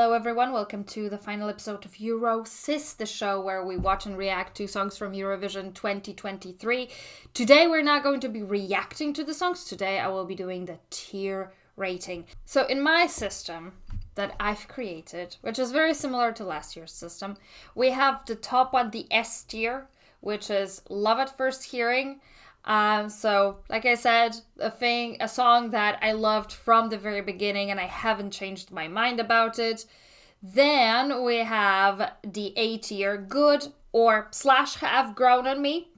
Hello everyone, welcome to the final episode of Eurosis, the show where we watch and react to songs from Eurovision 2023. Today we're not going to be reacting to the songs, today I will be doing the tier rating. So in my system that I've created, which is very similar to last year's system, we have the top one, the S tier, which is Love at First Hearing. So like I said, a song that I loved from the very beginning and I haven't changed my mind about it. Then we have the A tier, Good or / Have Grown on Me.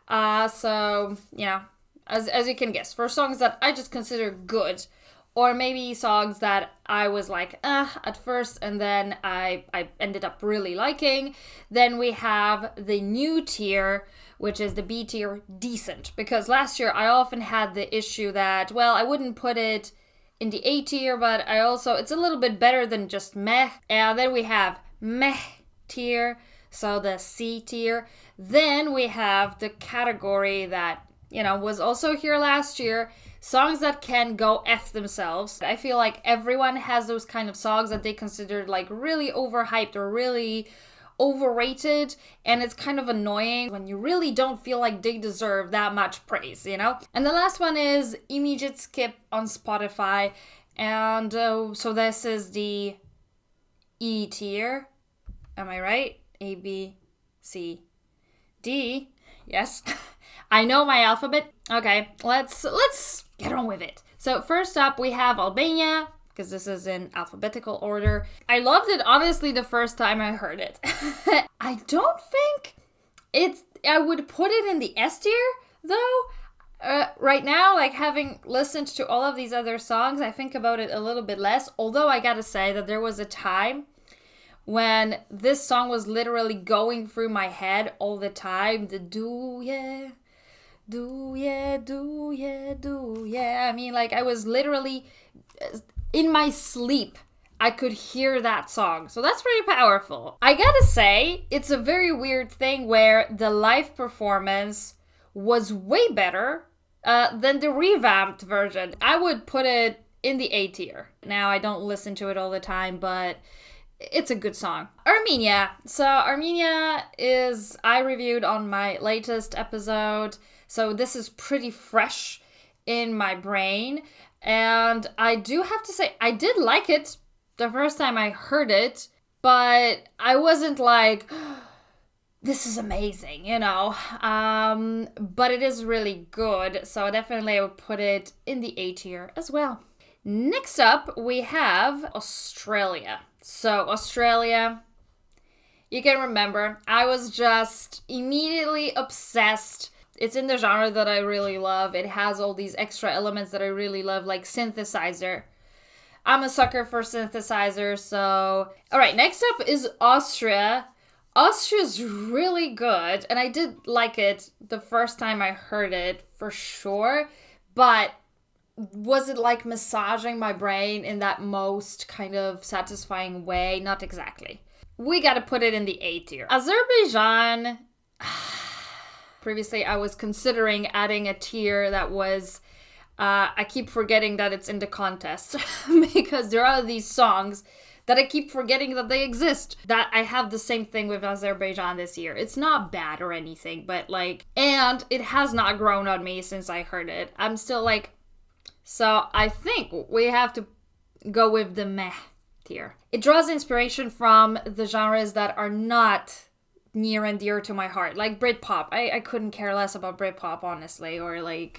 So, you know, as you can guess, for songs that I just consider good, or maybe songs that I was like, at first, and then I ended up really liking. Then we have the new tier, which is the B tier, Decent. Because last year I often had the issue that, well, I wouldn't put it in the A tier, but it's a little bit better than just meh. And then we have meh tier, so the C tier. Then we have the category that, you know, was also here last year, songs that can go F themselves. I feel like everyone has those kind of songs that they consider like really overhyped or really overrated, and it's kind of annoying when you really don't feel like they deserve that much praise, you know? And the last one is immediate skip on Spotify, and so this is the E tier. Am I right? A, B, C, D. Yes. I know my alphabet. Okay, let's get on with it. So first up we have Albania, because this is in alphabetical order. I loved it, honestly, the first time I heard it. I don't think I would put it in the S tier, though. Right now, like, having listened to all of these other songs, I think about it a little bit less. Although I gotta say that there was a time when this song was literally going through my head all the time. The do, yeah. Do, yeah, do, yeah, do, yeah. I mean, like, I was literally in my sleep, I could hear that song. So that's pretty powerful. I gotta say, it's a very weird thing where the live performance was way better than the revamped version. I would put it in the A tier. Now, I don't listen to it all the time, but it's a good song. Armenia. So Armenia I reviewed on my latest episode. So this is pretty fresh in my brain. And I do have to say, I did like it the first time I heard it, but I wasn't like, this is amazing, you know. But it is really good. So definitely I would put it in the A tier as well. Next up, we have Australia. So Australia, you can remember, I was just immediately obsessed. It's in the genre that I really love. It has all these extra elements that I really love, like synthesizer. I'm a sucker for synthesizer, so... Alright, next up is Austria. Austria's really good, and I did like it the first time I heard it, for sure. But was it like massaging my brain in that most kind of satisfying way? Not exactly. We gotta put it in the A tier. Azerbaijan... Previously, I was considering adding a tier that was, I keep forgetting that it's in the contest because there are these songs that I keep forgetting that they exist. That I have the same thing with Azerbaijan this year. It's not bad or anything, but like, and it has not grown on me since I heard it. I'm still like, so I think we have to go with the meh tier. It draws inspiration from the genres that are not near and dear to my heart, like Britpop. I couldn't care less about Britpop, honestly, or like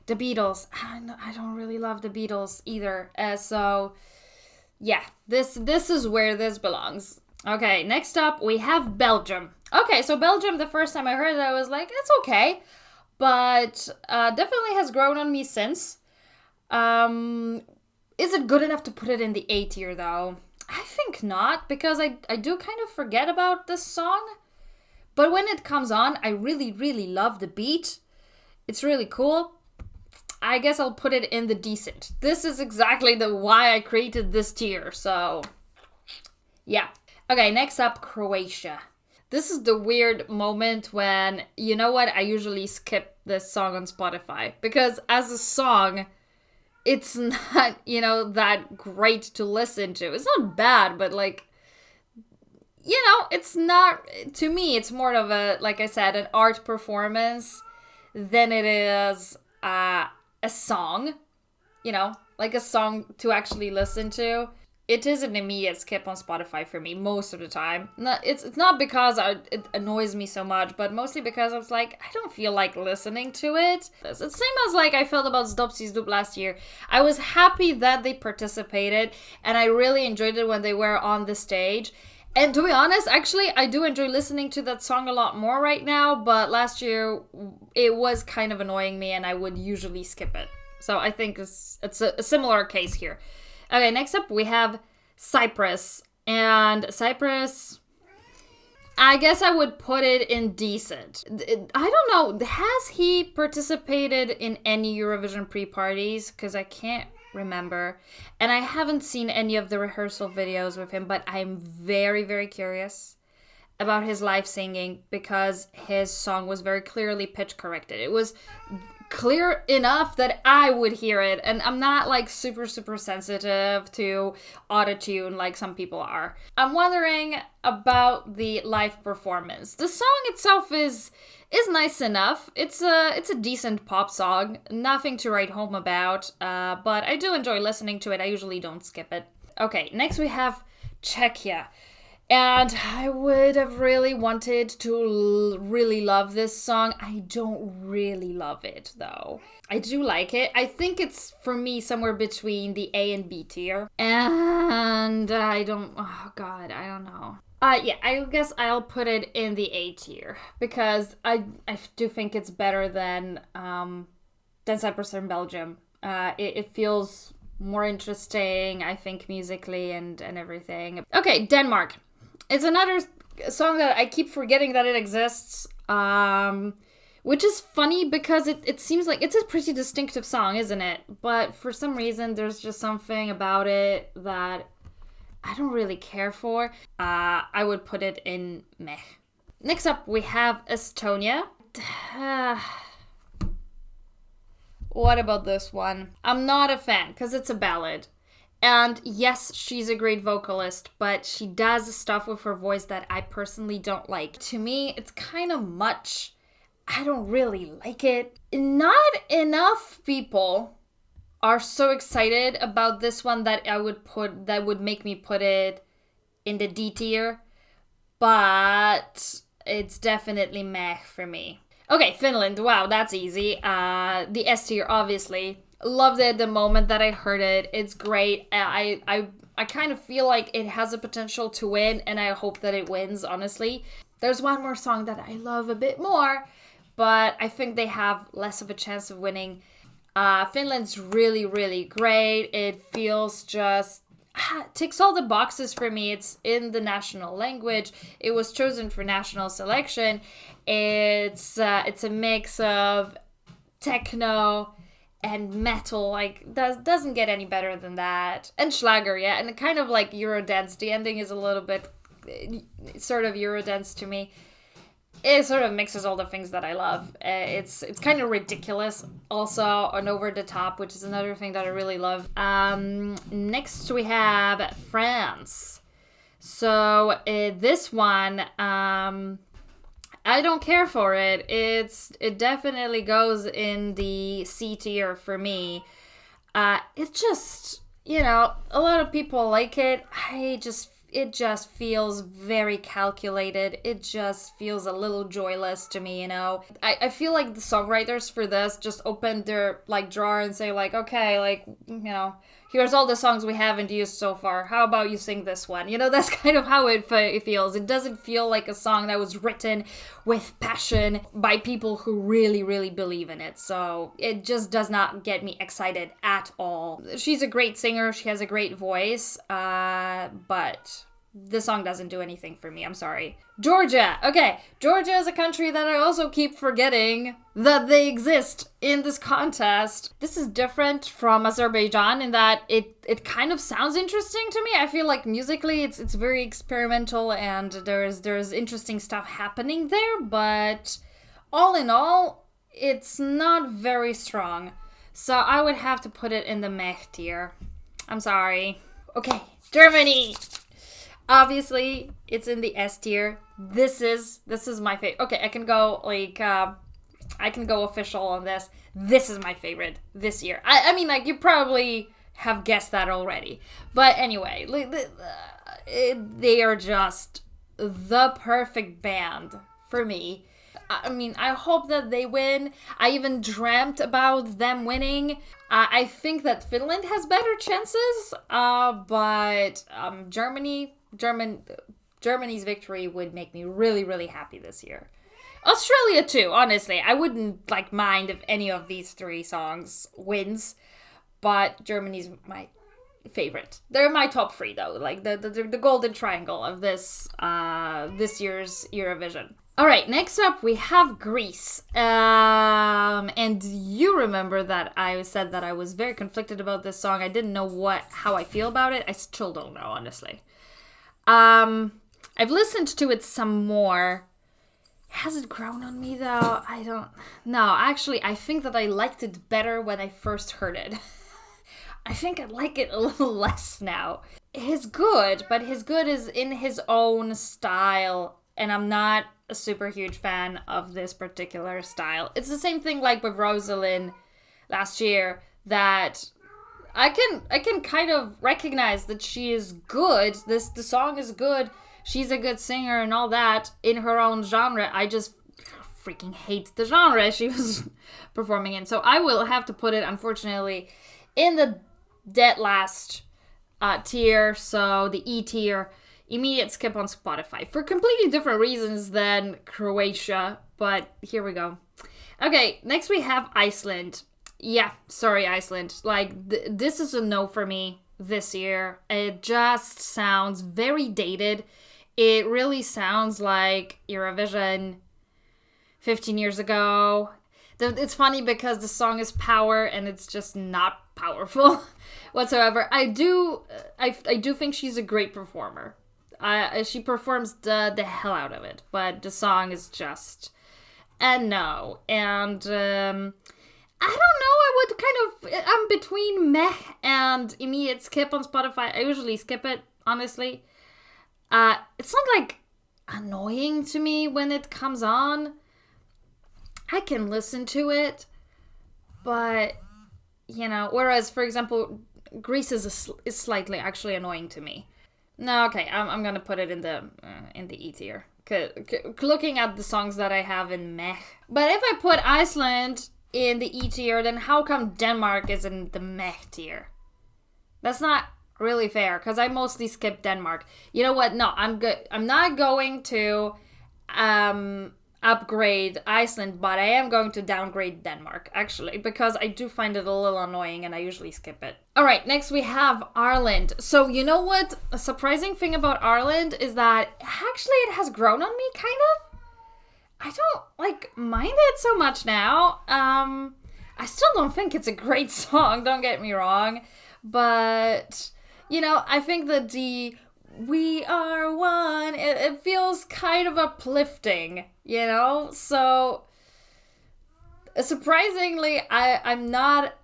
the Beatles. I don't really love the Beatles either. So yeah, this is where this belongs. Okay, next up we have Belgium. Okay, so Belgium, the first time I heard it, I was like, it's okay, but definitely has grown on me since. Is it good enough to put it in the A tier though? I think not, because I do kind of forget about this song. But when it comes on, I really, really love the beat. It's really cool. I guess I'll put it in the Decent. This is exactly why I created this tier, so yeah. Okay, next up, Croatia. This is the weird moment when, you know what, I usually skip this song on Spotify. Because as a song, it's not, that great to listen to. It's not bad, but like, it's not, to me, it's more of a, like I said, an art performance than it is a song, like a song to actually listen to. It is an immediate skip on Spotify for me most of the time. It's not because it annoys me so much, but mostly because I was like, I don't feel like listening to it. It's the same as like I felt about Zdopsi's Dup last year. I was happy that they participated, and I really enjoyed it when they were on the stage. And to be honest, actually, I do enjoy listening to that song a lot more right now, but last year it was kind of annoying me and I would usually skip it. So I think it's a similar case here. Okay, next up we have Cyprus. And Cyprus, I guess I would put it in decent. I don't know, has he participated in any Eurovision pre-parties? Because I can't remember. And I haven't seen any of the rehearsal videos with him, but I'm very, very curious about his live singing because his song was very clearly pitch corrected. It was clear enough that I would hear it, and I'm not like super sensitive to autotune like some people are. I'm wondering about the live performance. The song itself is nice enough. It's a decent pop song, nothing to write home about, but I do enjoy listening to it. I usually don't skip it. Okay, next we have Czechia. And I would have really wanted to really love this song. I don't really love it, though. I do like it. I think it's, for me, somewhere between the A and B tier. And I don't know. Yeah, I guess I'll put it in the A tier. Because I do think it's better than Cyprus and Belgium. It feels more interesting, I think, musically and everything. Okay, Denmark. It's another song that I keep forgetting that it exists, which is funny because it seems like it's a pretty distinctive song, isn't it? But for some reason, there's just something about it that I don't really care for. I would put it in meh. Next up, we have Estonia. What about this one? I'm not a fan because it's a ballad. And yes, she's a great vocalist, but she does stuff with her voice that I personally don't like. To me, it's kind of much. I don't really like it. Not enough people are so excited about this one that would make me put it in the D tier, but it's definitely meh for me. Okay, Finland. Wow, that's easy. The S tier, obviously. Loved it the moment that I heard it. It's great. I kind of feel like it has a potential to win, and I hope that it wins, honestly. There's one more song that I love a bit more, but I think they have less of a chance of winning. Finland's really, really great. It feels just ticks all the boxes for me. It's in the national language. It was chosen for national selection. It's a mix of techno and metal, like, doesn't get any better than that. And Schlager, yeah, and kind of like Eurodance. The ending is a little bit sort of Eurodance to me. It sort of mixes all the things that I love. It's kind of ridiculous, also, and over the top, which is another thing that I really love. Next we have France. So this one, I don't care for it. It definitely goes in the C tier for me. It just, a lot of people like it. It just feels very calculated. It just feels a little joyless to me, I feel like the songwriters for this just opened their drawer and say okay, here's all the songs we haven't used so far. How about you sing this one? That's kind of how it feels. It doesn't feel like a song that was written with passion by people who really, really believe in it. So it just does not get me excited at all. She's a great singer. She has a great voice. But the song doesn't do anything for me. I'm sorry. Georgia. Okay. Georgia is a country that I also keep forgetting that they exist in this contest. This is different from Azerbaijan in that it kind of sounds interesting to me. I feel like musically it's very experimental and there's interesting stuff happening there, but all in all, it's not very strong. So I would have to put it in the meh tier. I'm sorry. Okay, Germany. Obviously, it's in the S tier. This is my favorite. Okay, I can go official on this. This is my favorite this year. I mean, like, you probably have guessed that already. But anyway, they are just the perfect band for me. I mean, I hope that they win. I even dreamt about them winning. I think that Finland has better chances, but Germany's victory would make me really, really happy this year. Australia too, honestly. I wouldn't mind if any of these three songs wins, but Germany's my favorite. They're my top three though, like the golden triangle of this year's Eurovision. All right, next up we have Greece. And you remember that I said that I was very conflicted about this song. I didn't know how I feel about it. I still don't know, honestly. I've listened to it some more. Has it grown on me though? I don't know. Actually, I think that I liked it better when I first heard it. I think I like it a little less now. His good, but his good is in his own style, and I'm not a super huge fan of this particular style. It's the same thing like with Rosalind last year, that I can kind of recognize that she is good. The song is good. She's a good singer and all that in her own genre. I just freaking hate the genre she was performing in. So I will have to put it, unfortunately, in the dead last tier. So the E tier. Immediate skip on Spotify for completely different reasons than Croatia, but here we go. Okay, next we have Iceland. Yeah, sorry, Iceland. This is a no for me this year. It just sounds very dated. It really sounds like Eurovision 15 years ago. It's funny because the song is Power and it's just not powerful whatsoever. I do think she's a great performer. She performs the hell out of it, but the song is just a no. And I don't know, I'm between meh and immediate skip on Spotify. I usually skip it, honestly. It's not annoying to me when it comes on. I can listen to it, but whereas, for example, Greece is slightly actually annoying to me. No, okay, I'm gonna put it in the E tier. Looking at the songs that I have in meh. But if I put Iceland in the E tier, then how come Denmark is in the meh tier? That's not really fair, because I mostly skip Denmark. You know what? No, I'm good. I'm not going to upgrade Iceland, but I am going to downgrade Denmark, actually, because I do find it a little annoying and I usually skip it. All right, next we have Ireland. So you know what? A surprising thing about Ireland is that actually it has grown on me, kind of. I don't mind it so much now. I still don't think it's a great song, don't get me wrong, but I think that the "We Are One," it feels kind of uplifting, so surprisingly I'm not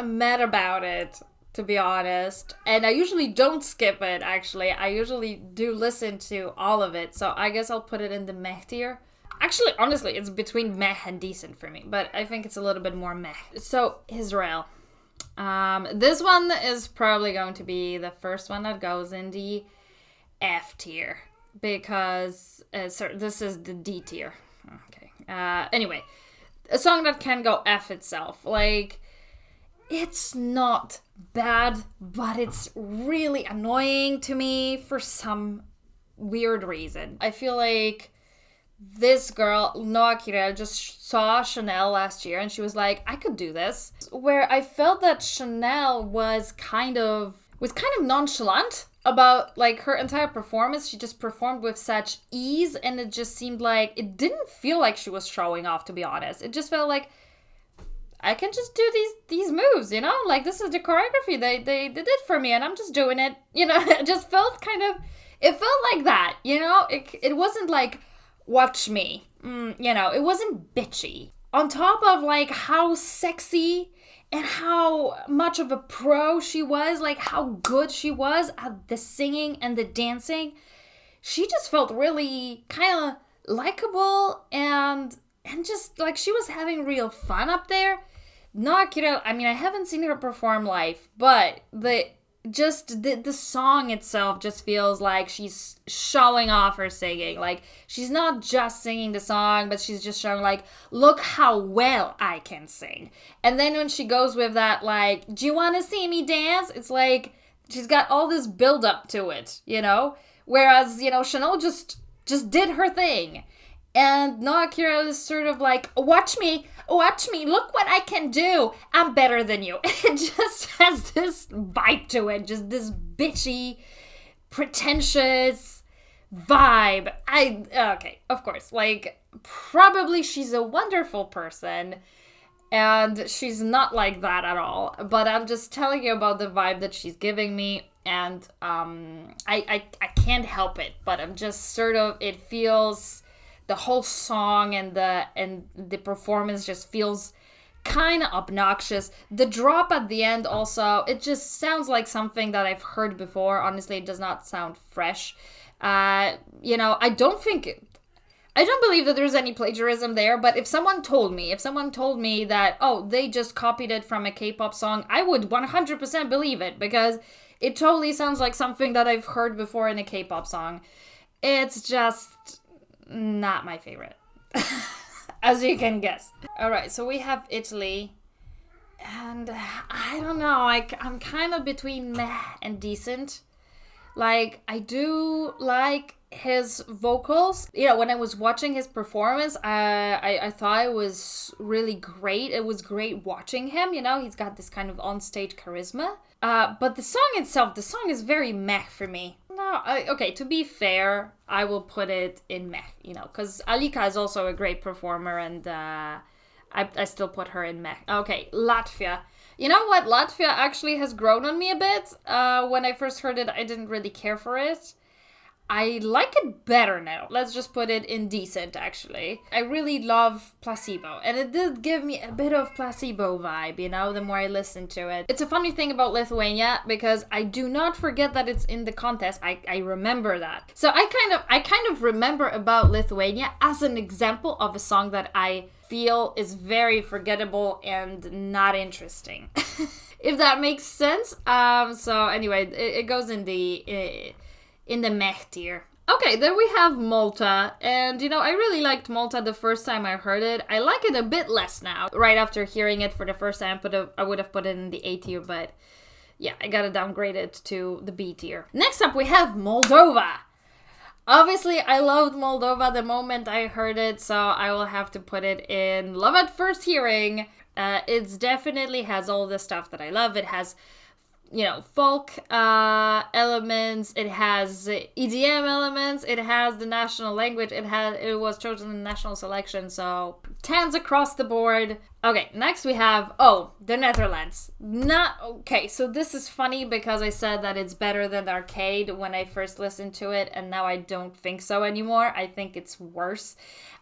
mad about it, to be honest, and I usually don't skip it. Actually, I usually do listen to all of it, so I guess I'll put it in the meh tier. Actually, honestly, it's between meh and decent for me, but I think it's a little bit more meh. So Israel. This one is probably going to be the first one that goes in the F tier, because this is the D tier. Okay. Anyway, a song that can go F itself. It's not bad, but it's really annoying to me for some weird reason. I feel like this girl, Noa Kirel, just saw Chanel last year and she was like, I could do this. Where I felt that Chanel was kind of nonchalant about her entire performance. She just performed with such ease, and it just seemed like it didn't feel like she was showing off, to be honest. It just felt like I can just do these moves, this is the choreography. They did it for me and I'm just doing it. It just felt it felt like that, it wasn't like, watch me. It wasn't bitchy. on top of like how sexy and how much of a pro she was, like how good she was at the singing and the dancing, she just felt really kind of likable and just like she was having real fun up there. Not Kira, I mean, I haven't seen her perform live, but the song itself just feels like she's showing off her singing. Like, she's not just singing the song, but she's just showing, like, look how well I can sing. And then when she goes with that, like, do you want to see me dance? It's like, she's got all this build up to it, you know? Whereas, you know, Chanel just did her thing. And Noah Kirill is sort of like, watch me, look what I can do. I'm better than you. It just has this vibe to it, just this bitchy, pretentious vibe. Okay, of course, like, probably she's a wonderful person, and she's not like that at all. But I'm just telling you about the vibe that she's giving me, and I can't help it, but I'm just sort of, it feels... The whole song and the performance just feels kind of obnoxious. The drop at the end also, it just sounds like something that I've heard before. Honestly, it does not sound fresh. You know, I don't believe that there's any plagiarism there, but if someone told me that, oh, they just copied it from a K-pop song, I would 100% believe it, because it totally sounds like something that I've heard before in a K-pop song. It's just... not my favorite, as you can guess. All right, so we have Italy, and I don't know, I'm kind of between meh and decent. Like, I do like his vocals. You know, when I was watching his performance, I thought it was really great. It was great watching him, you know, he's got this kind of on-stage charisma. But the song itself, the song is very meh for me. No, okay, to be fair, I will put it in meh, you know, because Alika is also a great performer, and I still put her in meh. Okay, Latvia. You know what? Latvia actually has grown on me a bit. When I first heard it, I didn't really care for it. I like it better now. Let's just put it in decent, actually. I really love Placebo, and it did give me a bit of Placebo vibe, you know, the more I listen to it. It's a funny thing about Lithuania, because I do not forget that it's in the contest. I remember that. So I kind of remember about Lithuania as an example of a song that I feel is very forgettable and not interesting. If that makes sense. So anyway, it goes in the meh tier. Okay, then we have Malta, and you know, I really liked Malta the first time I heard it. I like it a bit less now. Right after hearing it for the first time, I would have put it in the A tier, but yeah, I gotta downgrade it to the B tier. Next up, we have Moldova. Obviously, I loved Moldova the moment I heard it, so I will have to put it in Love at First Hearing. It definitely has all the stuff that I love. It has, you know, folk elements, it has EDM elements, it has the national language, it was chosen in the national selection, so 10s across the board. Okay, next we have, the Netherlands. Okay, so this is funny because I said that it's better than Arcade when I first listened to it, and now I don't think so anymore. I think it's worse.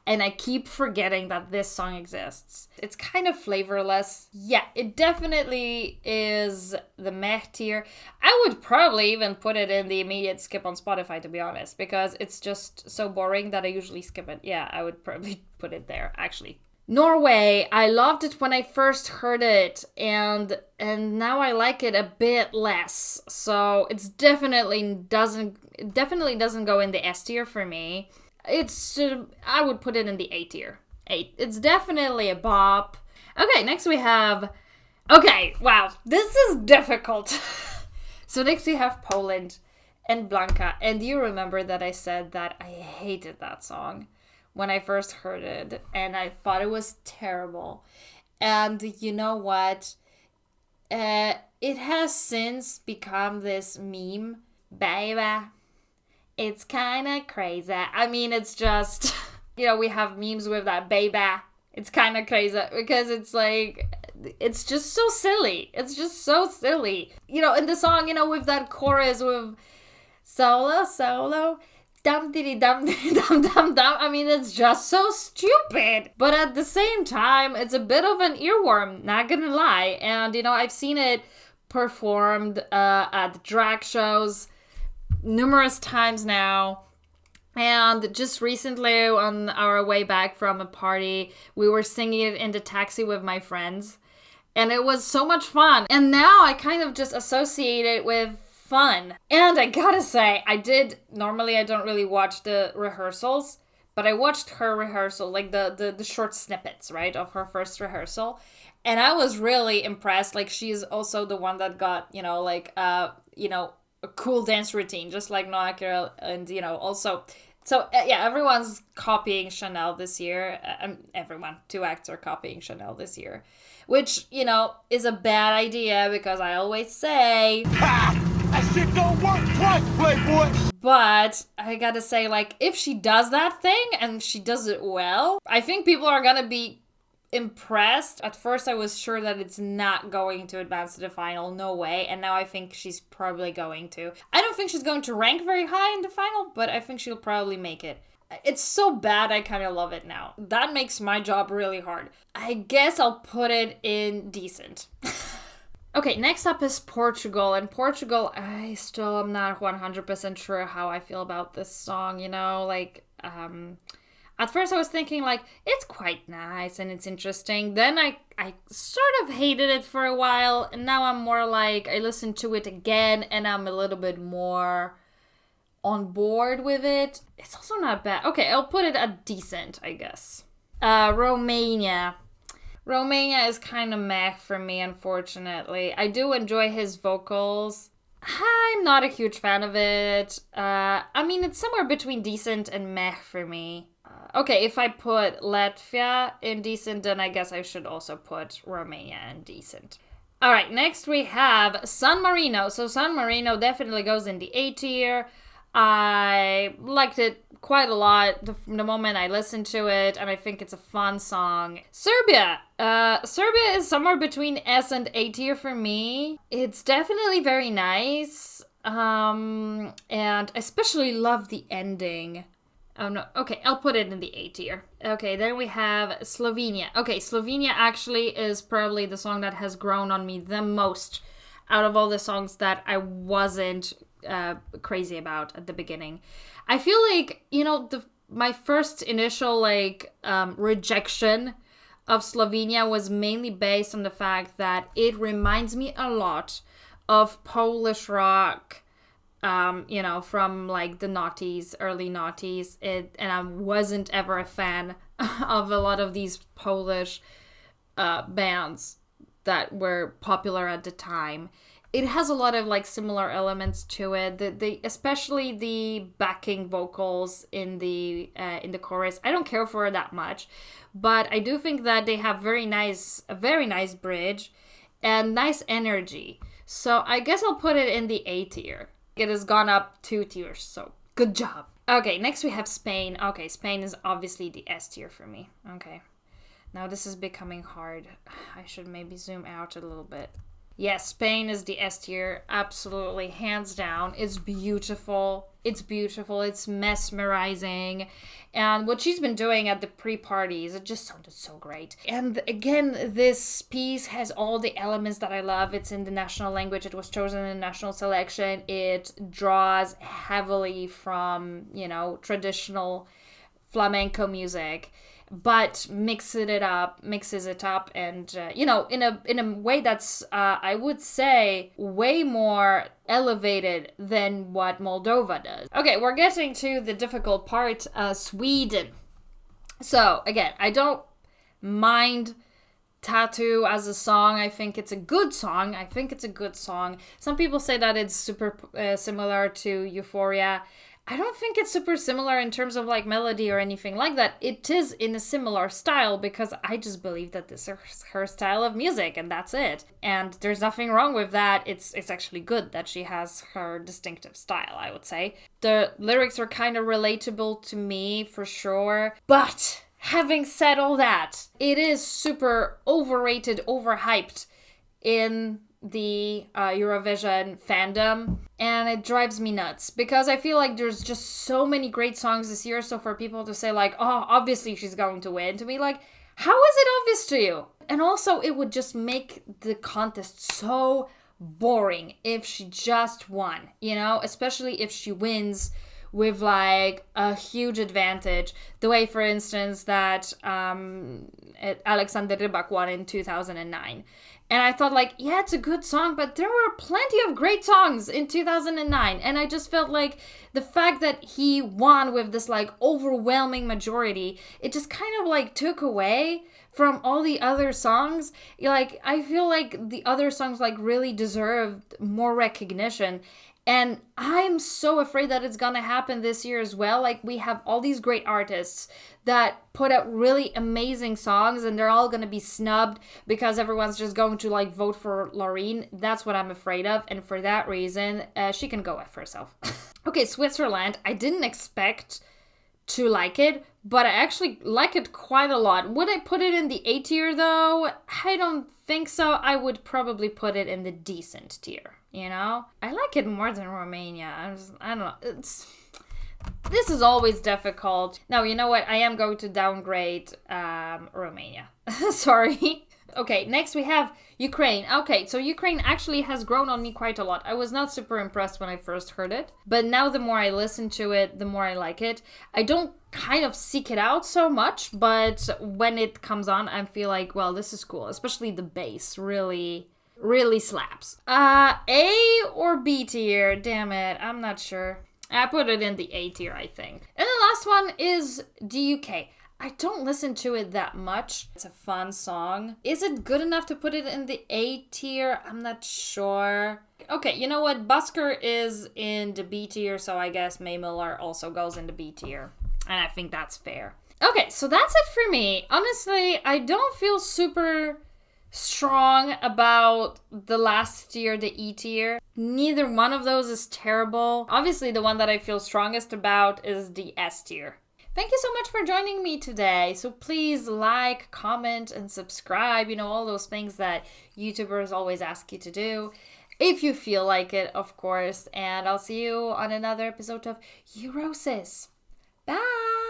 And I keep forgetting that this song exists. It's kind of flavorless. Yeah, it definitely is the meh tier. I would probably even put it in the immediate skip on Spotify, to be honest, because it's just so boring that I usually skip it. Yeah, I would probably put it there, actually. Norway, I loved it when I first heard it, and now I like it a bit less. So it's definitely doesn't go in the S tier for me. I would put it in the A tier. 8. It's definitely a bop. Okay, next we have... Okay, wow, this is difficult. So next we have Poland and Blanka. And you remember that I said that I hated that song when I first heard it. And I thought it was terrible. And you know what? It has since become this meme. Baby. It's kind of crazy. I mean, it's just, you know, we have memes with that baby. It's kind of crazy because it's like, it's just so silly. It's just so silly. You know, in the song, you know, with that chorus with solo, dum diddy dum diddy dum dum dum. I mean, it's just so stupid. But at the same time, it's a bit of an earworm, not gonna lie. And, I've seen it performed at drag shows numerous times now. And just recently, on our way back from a party, we were singing it in the taxi with my friends. And it was so much fun. And now I kind of just associate it with fun. And I gotta say, normally I don't really watch the rehearsals, but I watched her rehearsal, like the short snippets, right, of her first rehearsal. And I was really impressed. Like, she's also the one that got, a cool dance routine, just like Noah Kirill, and, also... So, yeah, everyone's copying Chanel this year. Everyone. 2 acts are copying Chanel this year. Which, is a bad idea, because I always say... Ha! That shit don't work twice, Playboy! But I gotta say, like, if she does that thing, and she does it well, I think people are gonna be impressed. At first, I was sure that it's not going to advance to the final. No way. And now I think she's probably going to. I don't think she's going to rank very high in the final, but I think she'll probably make it. It's so bad, I kind of love it now. That makes my job really hard. I guess I'll put it in decent. Okay, next up is Portugal. And Portugal, I still am not 100% sure how I feel about this song, at first I was thinking, like, it's quite nice and it's interesting. Then I sort of hated it for a while. And now I'm more like, I listened to it again and I'm a little bit more on board with it. It's also not bad. Okay, I'll put it at decent, I guess. Romania. Romania is kind of meh for me, unfortunately. I do enjoy his vocals. I'm not a huge fan of it. I mean, it's somewhere between decent and meh for me. Okay, if I put Latvia in decent, then I guess I should also put Romania in decent. Alright, next we have San Marino. So San Marino definitely goes in the A tier. I liked it quite a lot the moment I listened to it, and I think it's a fun song. Serbia. Serbia is somewhere between S and A tier for me. It's definitely very nice, and I especially love the ending. Oh no, okay, I'll put it in the A tier. Okay, then we have Slovenia. Okay, Slovenia actually is probably the song that has grown on me the most out of all the songs that I wasn't crazy about at the beginning. I feel like, my first initial rejection of Slovenia was mainly based on the fact that it reminds me a lot of Polish rock, from like the noughties, early noughties, and I wasn't ever a fan of a lot of these Polish bands that were popular at the time. It has a lot of similar elements to it. Especially the backing vocals in the chorus. I don't care for it that much, but I do think that they have a very nice bridge and nice energy. So I guess I'll put it in the A tier. It has gone up 2 tiers, so good job. Okay, next we have Spain. Okay, Spain is obviously the S tier for me. Okay, now this is becoming hard. I should maybe zoom out a little bit. Yes, Spain is the S tier, absolutely, hands down. It's beautiful. It's mesmerizing. And what she's been doing at the pre-parties, it just sounded so great. And again, this piece has all the elements that I love. It's in the national language. It was chosen in the national selection. It draws heavily from, traditional flamenco music, but mixes it up, and in a way that's I would say way more elevated than what Moldova does. Okay, we're getting to the difficult part. Sweden. So again, I don't mind Tattoo as a song. I think it's a good song. Some people say that it's super similar to Euphoria. I don't think it's super similar in terms of melody or anything like that. It is in a similar style because I just believe that this is her style of music and that's it. And there's nothing wrong with that. It's actually good that she has her distinctive style, I would say. The lyrics are kind of relatable to me for sure. But having said all that, it is super overrated, overhyped. in the Eurovision fandom, and it drives me nuts because I feel like there's just so many great songs this year. So for people to say like, oh, obviously she's going to win, to me, like, how is it obvious to you? And also it would just make the contest so boring if she just won, you know, especially if she wins with like a huge advantage, the way, for instance, that Alexander Rybak won in 2009. And I thought like, yeah, it's a good song, but there were plenty of great songs in 2009. And I just felt like the fact that he won with this like overwhelming majority, it just kind of like took away from all the other songs. Like, I feel like the other songs like really deserved more recognition. And I'm so afraid that it's gonna happen this year as well. Like, we have all these great artists that put out really amazing songs, and they're all gonna be snubbed because everyone's just going to like vote for Loreen. That's what I'm afraid of, and for that reason, she can go F herself. Okay, Switzerland. I didn't expect to like it, but I actually like it quite a lot. Would I put it in the A tier though? I don't think so. I would probably put it in the decent tier, you know? I like it more than Romania. I don't know. This is always difficult. Now, you know what? I am going to downgrade Romania. Sorry. Okay, next we have Ukraine. Okay, so Ukraine actually has grown on me quite a lot. I was not super impressed when I first heard it, but now the more I listen to it, the more I like it. I don't kind of seek it out so much, but when it comes on, I feel like, well, this is cool. Especially the bass really slaps. A or B tier? Damn it, I'm not sure. I put it in the A tier, I think. And the last one is the UK. I don't listen to it that much. It's a fun song. Is it good enough to put it in the A tier? I'm not sure. Okay, you know what? Busker is in the B tier, so I guess Mae Muller also goes in the B tier. And I think that's fair. Okay, so that's it for me. Honestly, I don't feel super strong about the last tier, the E tier. Neither one of those is terrible. Obviously, the one that I feel strongest about is the S tier. Thank you so much for joining me today. So please like, comment, and subscribe. You know, all those things that YouTubers always ask you to do. If you feel like it, of course. And I'll see you on another episode of Eurosis. Bye!